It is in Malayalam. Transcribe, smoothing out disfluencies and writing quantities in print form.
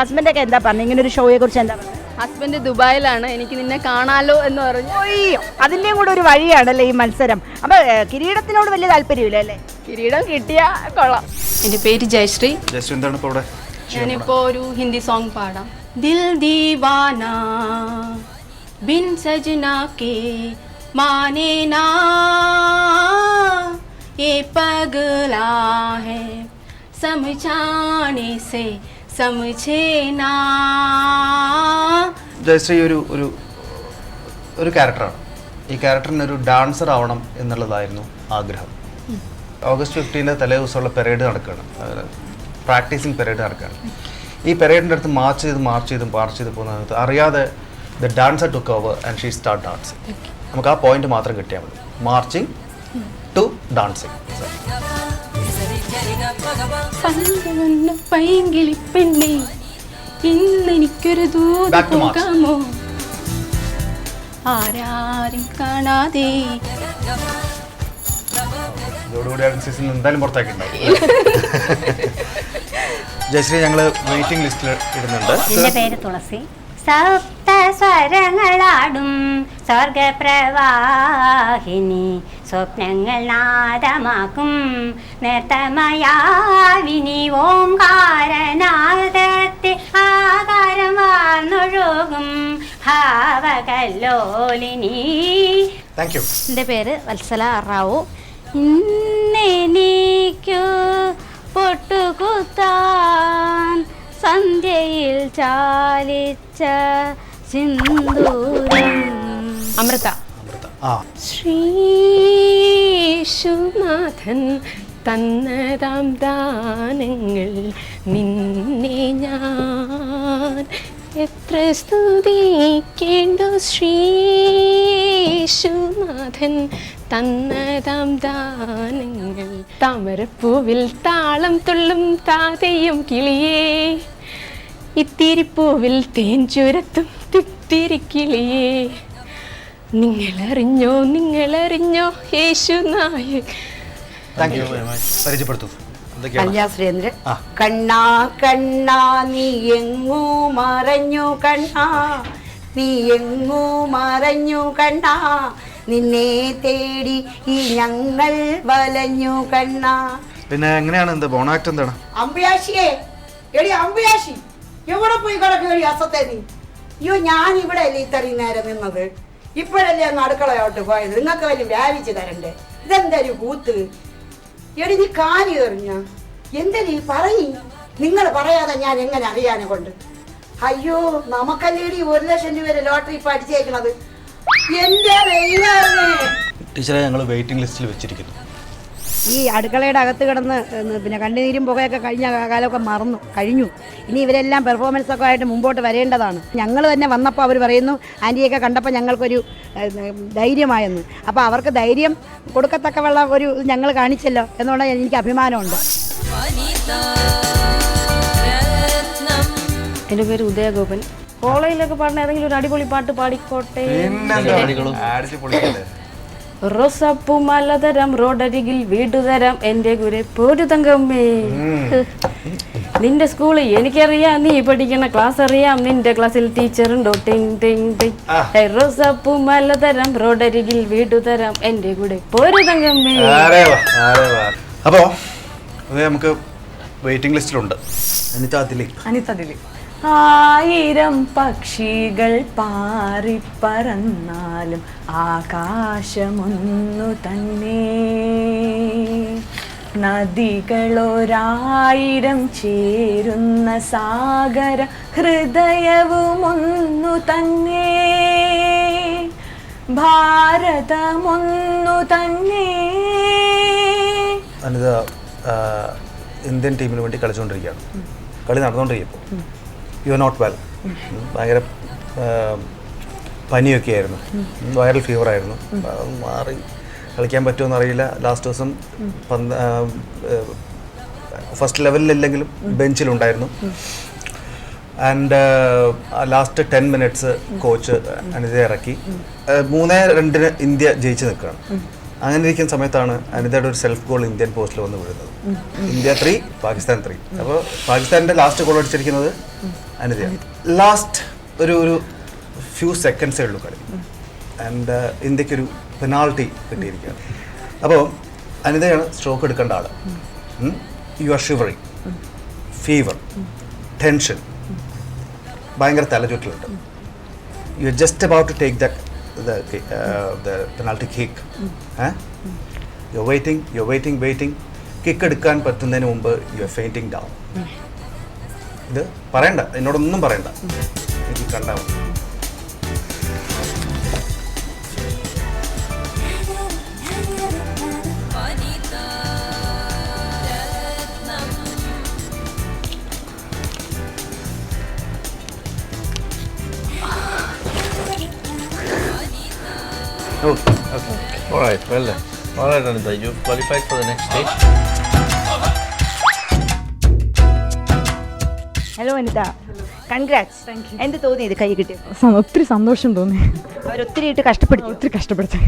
ഹസ്ബൻഡൊക്കെ എന്താ പറഞ്ഞു ഇങ്ങനെ ഒരു ഷോയെ കുറിച്ച് എന്താ പറയുക? ഹസ്ബൻഡ് ദുബായിലാണ്, എനിക്ക് നിന്നെ കാണാലോ എന്ന് പറഞ്ഞു. അയ്യോ, അതിൻ്റെയും കൂടെ ഒരു വഴിയാണല്ലേ ഈ മത്സരം. അപ്പോൾ കിരീടത്തിനോട് വലിയ താല്പര്യമില്ല അല്ലേ? കിരീടം കിട്ടിയ കൊള്ളാം. എൻ്റെ പേര് ജയശ്രീ. എന്താണ് ഇപ്പോൾ ഇവിടെ? ഞാനിപ്പോൾ ഒരു ഹിന്ദി സോങ് പാടാം. ദിൽ ദീവാന ബിൻ സजना के माने ना ये पगला है समझाने से समझे ना. ജയശ്രീ ഒരു ക്യാരക്ടറാണ്. ഈ ക്യാരക്ടറിന് ഒരു ഡാൻസർ ആവണം എന്നുള്ളതായിരുന്നു ആഗ്രഹം. ഓഗസ്റ്റ് 15 തലേ ദിവസമുള്ള പെരേഡ് നടക്കുകയാണ്, പ്രാക്ടീസിങ് പെരേഡ് നടക്കുകയാണ്. ഈ പെരേഡിൻ്റെ അടുത്ത് മാർച്ച് ചെയ്ത് പോകുന്നത് അറിയാതെ the dancer took over and she start dancing. നമുക്ക് ആ പോയിന്റ് മാത്രം കിട്ടിയാൽ മതി, മാർച്ചിങ് ടു ഡാൻസിങ്. പൈങ്കിളി പെണ്ണേ ഇന്നെനിക്കൊരു ദൂതമോ ആരാരും കാണാതെ. ഇതോടുകൂടി സീസൺ എന്തായാലും പുറത്താക്കിയിട്ടുണ്ടാവും. ജയശ്രീ, ഞങ്ങൾ വെയിറ്റിംഗ് ലിസ്റ്റിൽ ഇടുന്നുണ്ട്. എൻ്റെ പേര് തുളസി. സപ്ത സ്വരങ്ങളാടും സ്വർഗപ്രവാഹിനി, സ്വപ്നങ്ങൾ നാദമാക്കും നർത്തമയാവിനി, ഓംകാരനാദത്തെ ആകാരം വാർന്നൊഴുകും ഭാവകല്ലോലിനി. Thank you. എൻ്റെ പേര് വത്സല റാവു. ഇന്നെനിക്കു പൊട്ടുകുത്താൻ സന്ധ്യയിൽ ചാലിച്ച സിന്ദൂരം. അമൃത. ശ്രീശുനാഥൻ തന്നതാം ദാനങ്ങൾ നിന്നെ ഞാൻ എത്ര സ്തുതിക്കേണ്ടു. ശ്രീശുനാഥൻ തന്നതാം ദാനങ്ങൾ. താമരപ്പൂവിൽ താളം തുള്ളും താതയും കിളിയേ, ഇത്തിരിപ്പൂവിൽ തേൻ ചുരത്തും തിത്തിരിക്കിളിയേ, നിങ്ങളറിഞ്ഞോ യേശുനായകൻ. പരിചയപ്പെടുത്തു. കല്യാശ്രീന്ദ്രൻ. കണ്ണാ കണ്ണാ നീ എങ്ങു മറഞ്ഞു കണ്ണാ, നീ എങ്ങു മറഞ്ഞു കണ്ണാ, നിന്നെ തേടി ഈ ഞങ്ങൾ വലഞ്ഞു കണ്ണാ. പിന്നെ എങ്ങനെയാണ് എന്താ ബോണാക്ട് എന്താണ്? അമ്പയാശിയെ എടി അമ്പയാശി എവിടെ പോയി കിടക്കുകടി അസത്തെ നീ? അയ്യോ, ഞാൻ ഇവിടെ അല്ലേ ഇത്രയും നേരം നിന്നത്, ഇപ്പോഴല്ലേ ഒന്ന് അടുക്കളയോട്ട് പോയത്. നിങ്ങൾക്ക് വലിയ വ്യാപിച്ച് തരണ്ടേ? ഇതെന്തൊരു കൂത്ത് എടി, നീ കാലി എറിഞ്ഞ എന്തെങ്കിലും പറയും. നിങ്ങൾ പറയാതെ ഞാൻ എങ്ങനെ അറിയാനെ കൊണ്ട്? അയ്യോ, നമുക്കല്ലേടി 1 ലക്ഷം രൂപ ലോട്ടറി ഇപ്പൊ അടിച്ചേക്കണത്. എന്റെ ടീച്ചറെ, ഞങ്ങൾ വെയിറ്റിംഗ് ലിസ്റ്റിൽ വെച്ചിരിക്കുന്നു. ഈ അടുക്കളയുടെ അകത്ത് കിടന്ന് പിന്നെ കണ്ണുനീരും പുകയൊക്കെ കഴിഞ്ഞ കാലമൊക്കെ കഴിഞ്ഞു. ഇനി ഇവരെല്ലാം പെർഫോമൻസ് ഒക്കെ ആയിട്ട് മുമ്പോട്ട് വരേണ്ടതാണ്. ഞങ്ങൾ തന്നെ വന്നപ്പോൾ അവർ പറയുന്നു ആൻറ്റിയൊക്കെ കണ്ടപ്പോൾ ഞങ്ങൾക്കൊരു ധൈര്യമായെന്ന്. അപ്പോൾ അവർക്ക് ധൈര്യം കൊടുക്കത്തക്കവള്ള ഒരു ഞങ്ങൾ കാണിച്ചല്ലോ എന്നുള്ള എനിക്ക് അഭിമാനമുണ്ട്. എൻ്റെ പേര് ഉദയഗോപൻ. കോളേജിലൊക്കെ പാടുന്ന ഏതെങ്കിലും ഒരു അടിപൊളി പാട്ട് പാടിക്കോട്ടെ. റോസപ്പൂ മലതരം റോഡരികിൽ വീടുതരം എൻ്റെ കുരെ പോരു തങ്കമ്മേ. നിന്റെ സ്കൂളിൽ എനിക്കറിയാം, നീ പഠിക്കണ ക്ലാസ് അറിയാം, നിന്റെ ക്ലാസ്സിൽ ടീച്ചറുണ്ടോ? ടിങ് ടിങ് ടിങ്. റോസപ്പൂ മലതരം റോഡരികിൽ വീടുതരം എൻ്റെ കൂടെ പോരു തങ്കമ്മേ. അപ്പോ നമുക്ക് വെയിറ്റിംഗ് ലിസ്റ്റിലുണ്ട് അനിത ദിലീപ്. 1000 പക്ഷികൾ പാറിപ്പറന്നാലും ആകാശമൊന്നു തന്നെ, നദികളൊരായിരം ചേരുന്ന സാഗര ഹൃദയവുമൊന്നു തന്നെ, ഭാരതമൊന്നു തന്നെ. അനിത ഇന്ത്യൻ ടീമിന് വേണ്ടി കളിച്ചുകൊണ്ടിരിക്കുകയാണ്. കളി നടന്നുകൊണ്ടിരിക്കും. You are not well. ഭയങ്കര പനിയൊക്കെ ആയിരുന്നു, വൈറൽ ഫീവർ ആയിരുന്നു. മാറി കളിക്കാൻ പറ്റുമെന്ന് അറിയില്ല. ലാസ്റ്റ് ദിവസം ഫസ്റ്റ് ലെവലിലെങ്കിലും ബെഞ്ചിലുണ്ടായിരുന്നു. And last 10 minutes coach Anitha ഇറക്കി 3-2 ഇന്ത്യ ജയിച്ച് നിൽക്കുകയാണ്. അങ്ങനെ ഇരിക്കുന്ന സമയത്താണ് അനിതയുടെ ഒരു സെൽഫ് ഗോൾ ഇന്ത്യൻ പോസ്റ്റിൽ വന്ന് വീഴുന്നത്. ഇന്ത്യ 3 പാകിസ്ഥാൻ 3. അപ്പോൾ പാകിസ്ഥാനിൻ്റെ ലാസ്റ്റ് ഗോൾ അടിച്ചിരിക്കുന്നത് അനിതയാണ്. ലാസ്റ്റ് ഒരു ഫ്യൂ സെക്കൻഡ്സേ ഉള്ളൂ കളി. ആൻഡ് ഇന്ത്യക്കൊരു പെനാൾട്ടി കിട്ടിയിരിക്കുകയാണ്. അപ്പോൾ അനിതയാണ് സ്ട്രോക്ക് എടുക്കേണ്ട ആൾ. You are shivering, fever, tension, ഭയങ്കര തലചുറ്റലുണ്ട്. You are just about to take the penalty kick. You're waiting. Kick എടുക്കാൻ പറ്റുന്നതിന് മുമ്പ് യു ആർ ഫെയിൻറ്റിങ് ഡൗൺ. ഇത് പറയണ്ട, എന്നോടൊന്നും പറയണ്ട, എനിക്ക് കണ്ടാൽ മതി. Okay. All right, well done. All right, Anita, you've qualified for the next stage. Hello Anitha, congrats. എന്ത് തോന്നി ഇത് കൈ കിട്ടിയത്? ഒത്തിരി സന്തോഷം തോന്നി. അവരൊത്തിരി ഇട്ട് കഷ്ടപ്പെടുത്തി. ഒത്തിരി കഷ്ടപ്പെടുത്തി.